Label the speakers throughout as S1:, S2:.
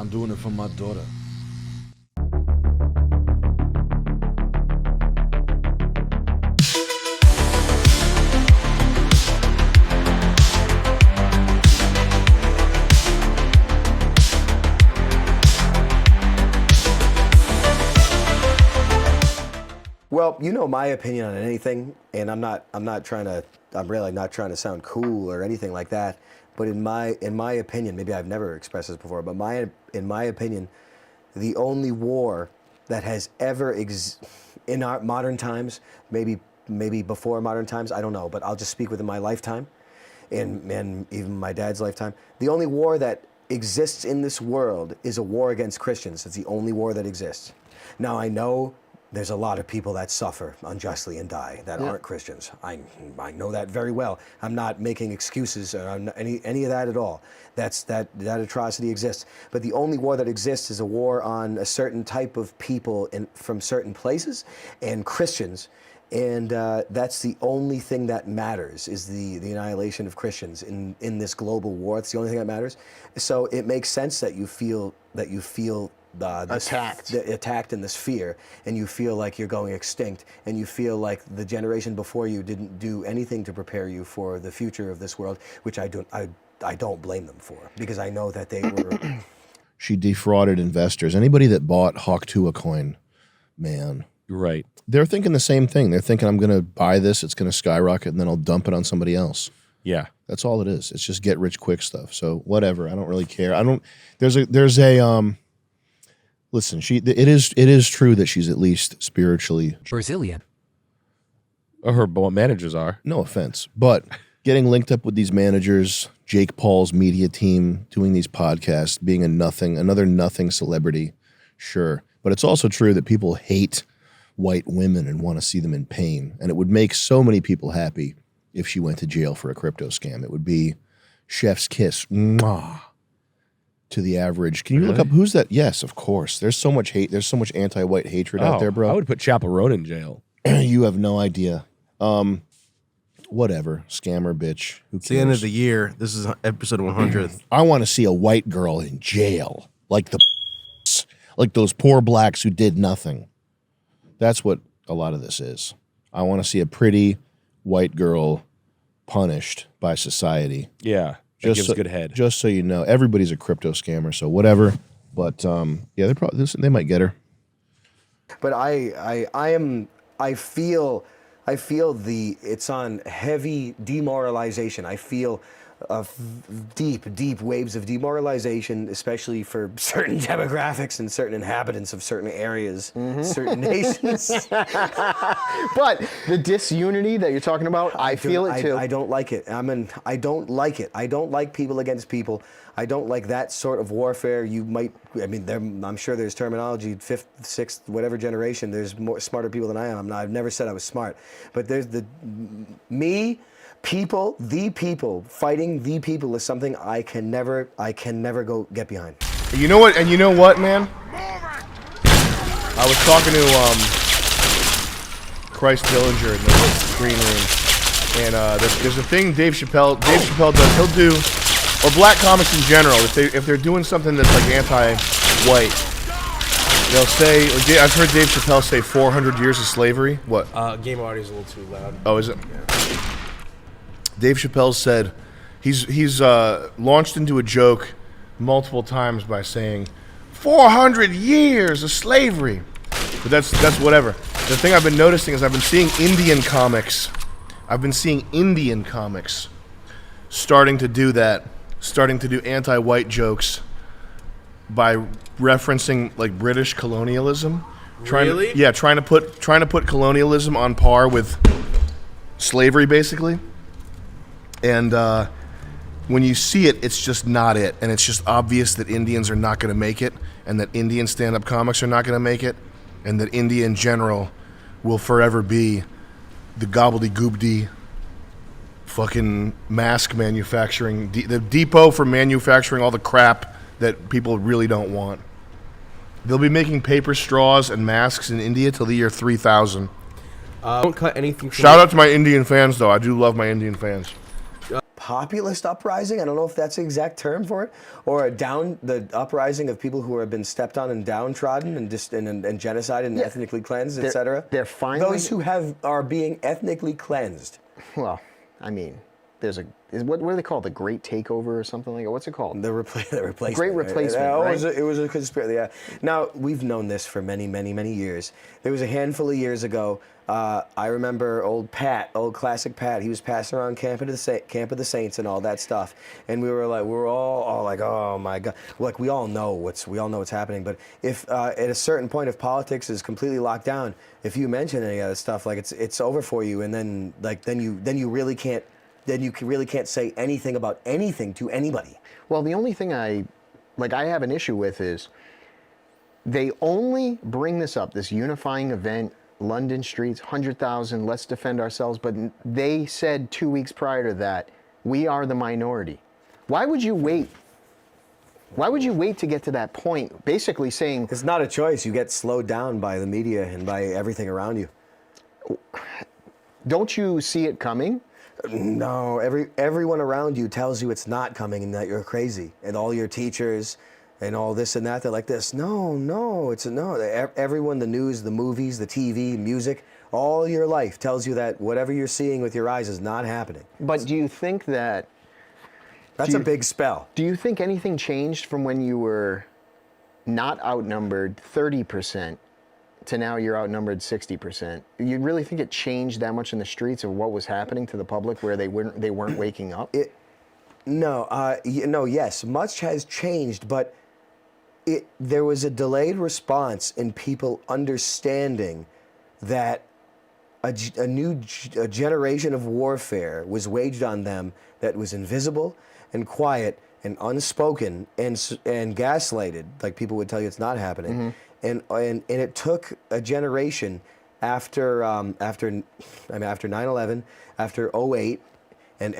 S1: I'm doing it for my daughter.
S2: Well, you know my opinion on anything, and I'm really not trying to sound cool or anything like that. But in my opinion, maybe I've never expressed this before, but in my opinion, the only war that has ever in our modern times, maybe before modern times, I don't know, but I'll just speak within my lifetime, and even my dad's lifetime. The only war that exists in this world is a war against Christians. It's the only war that exists. Now I know there's a lot of people that suffer unjustly and die that aren't Christians. I know that very well. I'm not making excuses or any of that at all. That atrocity exists. But the only war that exists is a war on a certain type of people from certain places and Christians. And that's the only thing that matters, is the annihilation of Christians in this global war. It's the only thing that matters. So it makes sense that you feel attacked in this fear, and you feel like you're going extinct, and you feel like the generation before you didn't do anything to prepare you for the future of this world, which I don't blame them for, because I know that they were.
S3: She defrauded investors. Anybody that bought 𝐂𝐤𝐿 coin, man.
S4: You're right.
S3: They're thinking the same thing. They're thinking, I'm going to buy this, it's going to skyrocket, and then I'll dump it on somebody else.
S4: Yeah.
S3: That's all it is. It's just get rich quick stuff. So whatever. I don't really care. There's a listen, it is true that she's at least spiritually
S5: Brazilian.
S4: Her managers are.
S3: No offense, but getting linked up with these managers, Jake Paul's media team, doing these podcasts, being another nothing celebrity, sure. But it's also true that people hate white women and want to see them in pain. And it would make so many people happy if she went to jail for a crypto scam. It would be chef's kiss. Mwah. To the average. Can you look up who's that? Yes, of course. There's so much hate. There's so much anti-white hatred out there, bro.
S4: I would put Chaperone in jail.
S3: You have no idea. Whatever. Scammer bitch. Who cares?
S6: It's the end of the year. This is episode 100th.
S3: I want to see a white girl in jail. Like those poor blacks who did nothing. That's what a lot of this is. I want to see a pretty white girl punished by society.
S4: Yeah. That gives good head.
S3: Just so you know, everybody's a crypto scammer, so whatever. But yeah, they might get her.
S2: But I feel it's on heavy demoralization. I feel deep waves of demoralization, especially for certain demographics and certain inhabitants of certain areas, certain nations.
S7: But the disunity that you're talking about, I feel it too.
S2: I don't like it. I don't like it. I don't like people against people. I don't like that sort of warfare. I'm sure there's terminology, 5th, 6th, whatever generation, there's more smarter people than I am. I've never said I was smart. But there's the people fighting the people is something I can never go get behind.
S3: You know what? And you know what, man? I was talking to 𝐿𝐳𝐻𝐿𝐴𝐻 in the green room, and there's a thing Dave Chappelle does. He'll do, or black comics in general, if they're doing something that's like anti-white, they'll say. I've heard Dave Chappelle say 400 years of slavery. What?
S6: Game audio's a little too loud.
S3: Oh, is it? Yeah. Dave Chappelle said he's launched into a joke multiple times by saying 400 years of slavery. But that's whatever. The thing I've been noticing is I've been seeing Indian comics starting to do that, starting to do anti-white jokes by referencing like British colonialism. Trying to put colonialism on par with slavery, basically. And when you see it, it's just not it. And it's just obvious that Indians are not going to make it, and that Indian stand-up comics are not going to make it, and that India in general will forever be the gobbledygook fucking mask manufacturing, the depot for manufacturing all the crap that people really don't want. They'll be making paper straws and masks in India till the year 3000.
S6: Don't cut anything.
S3: Shout out to my Indian fans, though. I do love my Indian fans.
S2: populist uprising. I don't know if that's the exact term for it, or the uprising of people who have been stepped on and downtrodden and genocided and ethnically cleansed, etc.
S7: They're finally
S2: those who are being ethnically cleansed.
S7: Well, I mean, there's what do they call it? The Great Takeover or something like that? What's it called?
S2: The replacement.
S7: Great Replacement, right?
S2: It was a conspiracy. Yeah. Now, we've known this for many, many, many years. There was a handful of years ago, I remember old classic Pat. He was passing around Camp of the Saints and all that stuff, and we were all like, oh my God! Like we all know what's happening. But if at a certain point, if politics is completely locked down, if you mention any of that stuff, like it's over for you, and then you really can't say anything about anything to anybody.
S7: Well, the only thing I have an issue with is they only bring this up, this unifying event. London streets, 100,000, let's defend ourselves. But they said 2 weeks prior to that, we are the minority. Why would you wait? Why would you wait to get to that point? Basically saying...
S2: It's not a choice. You get slowed down by the media and by everything around you.
S7: Don't you see it coming?
S2: No, everyone around you tells you it's not coming and that you're crazy. And all your teachers... and all this and that, they're like this. No, it's a no. Everyone, the news, the movies, the TV, music, all your life tells you that whatever you're seeing with your eyes is not happening.
S7: But do you think that...
S2: That's a big spell.
S7: Do you think anything changed from when you were not outnumbered 30% to now you're outnumbered 60%? You really think it changed that much in the streets of what was happening to the public where they weren't waking up? Yes, much has changed, but there was a delayed response in people understanding that a new generation of warfare was waged on them that was invisible and quiet and unspoken and gaslighted, like people would tell you it's not happening. And it took a generation after 9/11, after 08, and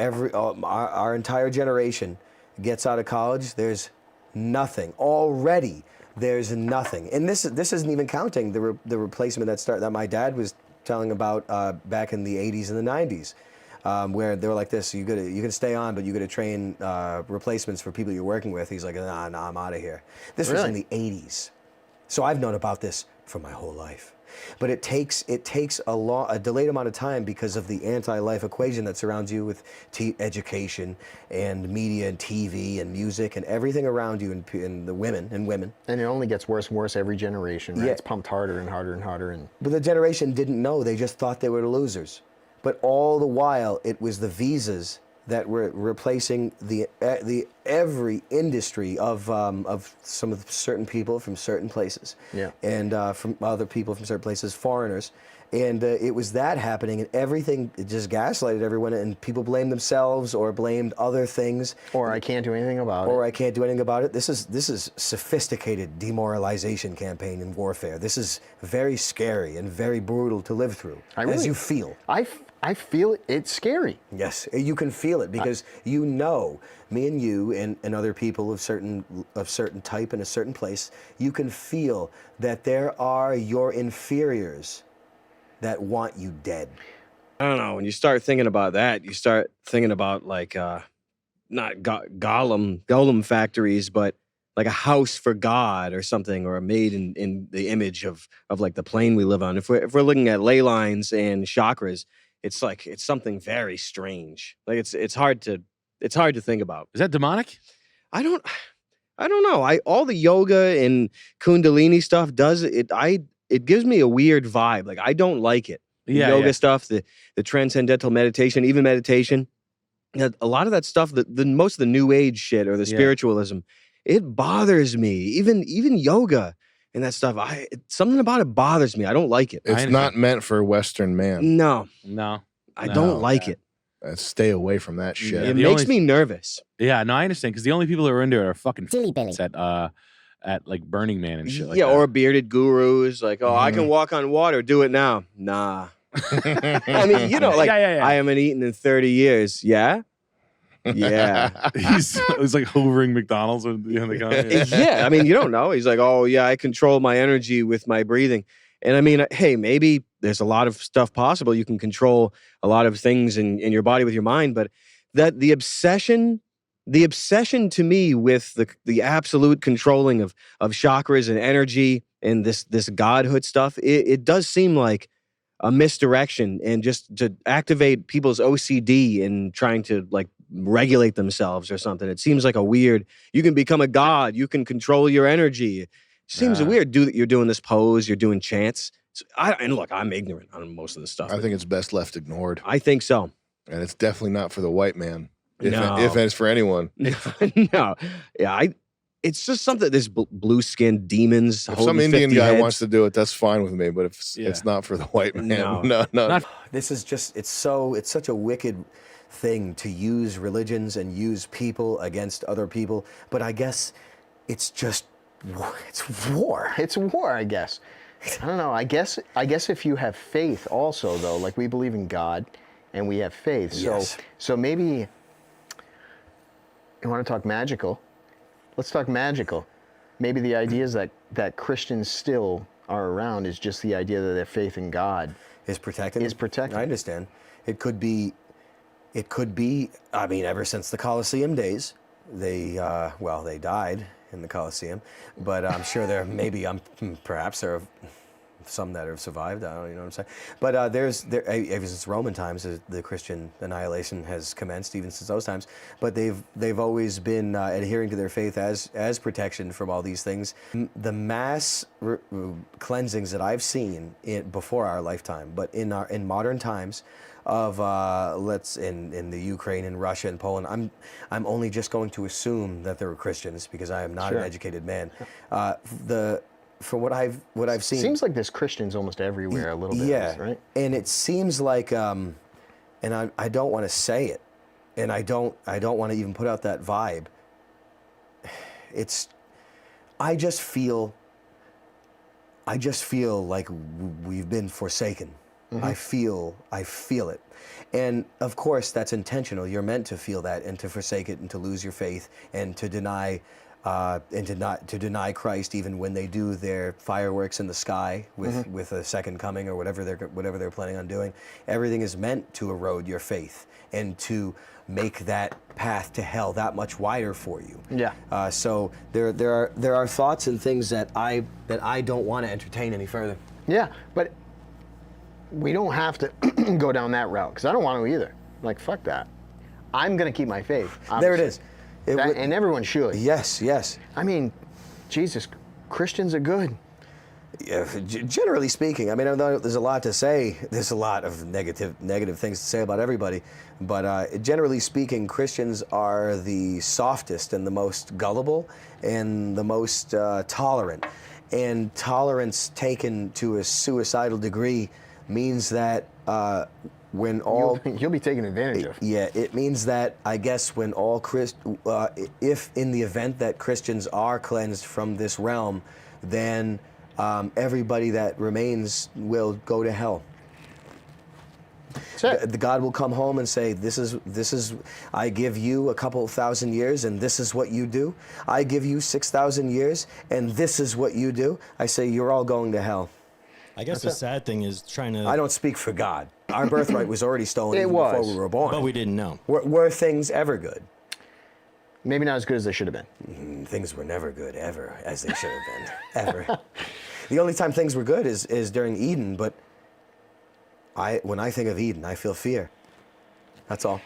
S7: our entire generation gets out of college, there's nothing. Already, there's nothing. And this isn't even counting the replacement that my dad was telling about back in the 80s and the 90s, where they were like this, you can stay on, but you got to train replacements for people you're working with. He's like, nah, I'm out of here. This was in the 80s. So I've known about this for my whole life. But it takes a delayed amount of time because of the anti-life equation that surrounds you with education and media and TV and music and everything around you and the women. And it only gets worse and worse every generation, right? Yeah. It's pumped harder and harder and harder.
S2: But the generation didn't know. They just thought they were the losers. But all the while, it was the visas that were replacing every industry of some of certain people from certain places, and from other people from certain places, foreigners, and it was that happening, and everything, it just gaslighted everyone, and people blamed themselves or blamed other things,
S7: or I can't do anything about it.
S2: Or I can't do anything about it. This is sophisticated demoralization campaign and warfare. This is very scary and very brutal to live through, as you feel.
S7: I feel it's scary.
S2: Yes, you can feel it because you know, me and you and other people of certain type in a certain place, you can feel that there are your inferiors that want you dead.
S1: I don't know. When you start thinking about that, you start thinking about like not golem factories, but like a house for God or something, or made in the image of like the plane we live on. If we're looking at ley lines and chakras, it's something very strange. Like it's hard to think about.
S5: Is that demonic?
S1: I don't know. All the yoga and Kundalini stuff does it. It gives me a weird vibe. Like I don't like it. The yoga stuff, the transcendental meditation, even meditation. A lot of that stuff, the most of the new age shit or the spiritualism, it bothers me. Even yoga and that stuff, something about it bothers me. I don't like it.
S3: It's not meant for Western man.
S1: No. I don't like it.
S3: Stay away from that shit.
S1: It makes me nervous.
S5: Yeah, no, I understand, because the only people that are into it are fucking silly billy at like Burning Man and shit like that.
S1: Or bearded gurus like, I can walk on water, do it now. Nah. I mean, like I haven't eaten in 30 years. Yeah. Yeah.
S5: He's like hovering McDonald's behind the counter.
S1: Yeah, I mean, you don't know. He's like, I control my energy with my breathing. And I mean, hey, maybe there's a lot of stuff possible. You can control a lot of things in your body with your mind, but that the obsession to me with the absolute controlling of chakras and energy and this godhood stuff, it does seem like a misdirection, and just to activate people's OCD and trying to like regulate themselves or something. It seems like a weird, you can become a god, you can control your energy. It seems weird. You're doing this pose, you're doing chants. And look, I'm ignorant on most of this stuff.
S3: I think it's best left ignored.
S1: I think so.
S3: And it's definitely not for the white man.
S1: No.
S3: If it's for anyone.
S1: No. Yeah, it's just something, this blue-skinned demons.
S3: If some Indian guy
S1: heads.
S3: wants to do it, that's fine with me. But if it's not for the white man, no.
S7: This is just, it's such a wicked thing to use religions and use people against other people. But I guess it's just, it's war.
S8: It's war, I guess. I don't know. I guess if you have faith also, though, like we believe in God and we have faith.
S7: Yes.
S8: So maybe you want to talk magical. Let's talk magical. Maybe the idea is that Christians still are around is just the idea that their faith in God
S7: is protected. I understand. It could be, I mean, ever since the Colosseum days, they died in the Colosseum, but I'm sure perhaps there are some that have survived. I don't even know what I'm saying. But ever since Roman times, the Christian annihilation has commenced, even since those times. But they've always been adhering to their faith as protection from all these things. The mass cleansings that I've seen before our lifetime, but in modern times, of in the Ukraine and Russia and Poland, I'm only just going to assume that they were Christians because I am not an educated man. For what I've seen,
S8: seems like there's Christians almost everywhere a little bit.
S7: Yeah,
S8: right.
S7: And it seems like, and I don't want to say it, and I don't want to even put out that vibe. I just feel like we've been forsaken. Mm-hmm. I feel it. And of course that's intentional. You're meant to feel that and to forsake it and to lose your faith and to deny Christ even when they do their fireworks in the sky with a second coming or whatever they're planning on doing. Everything is meant to erode your faith and to make that path to hell that much wider for you.
S8: Yeah.
S7: So there are thoughts and things that I don't want to entertain any further.
S8: Yeah, but we don't have to go down that route because I don't want to either. Like, fuck that. I'm going to keep my faith. Obviously.
S7: There it is.
S8: And everyone should.
S7: Yes.
S8: I mean, Jesus, Christians are good.
S7: Yeah, generally speaking, I mean, although there's a lot to say, there's a lot of negative things to say about everybody, but generally speaking, Christians are the softest and the most gullible and the most tolerant. And tolerance taken to a suicidal degree means that when all
S8: you'll be taken advantage of.
S7: Yeah, it means that I guess when all if in the event that Christians are cleansed from this realm, then everybody that remains will go to hell. The God will come home and say, this is I give you a couple thousand years and this is what you do. I give you 6,000 years and this is what you do. I say you're all going to hell.
S9: I guess the sad thing is trying to...
S7: I don't speak for God. Our birthright was already stolen before we were born.
S9: But we didn't know.
S7: Were things ever good?
S8: Maybe not as good as they should have been.
S7: Things were never good, ever, as they should have been. Ever. The only time things were good is during Eden, but when I think of Eden, I feel fear. That's all.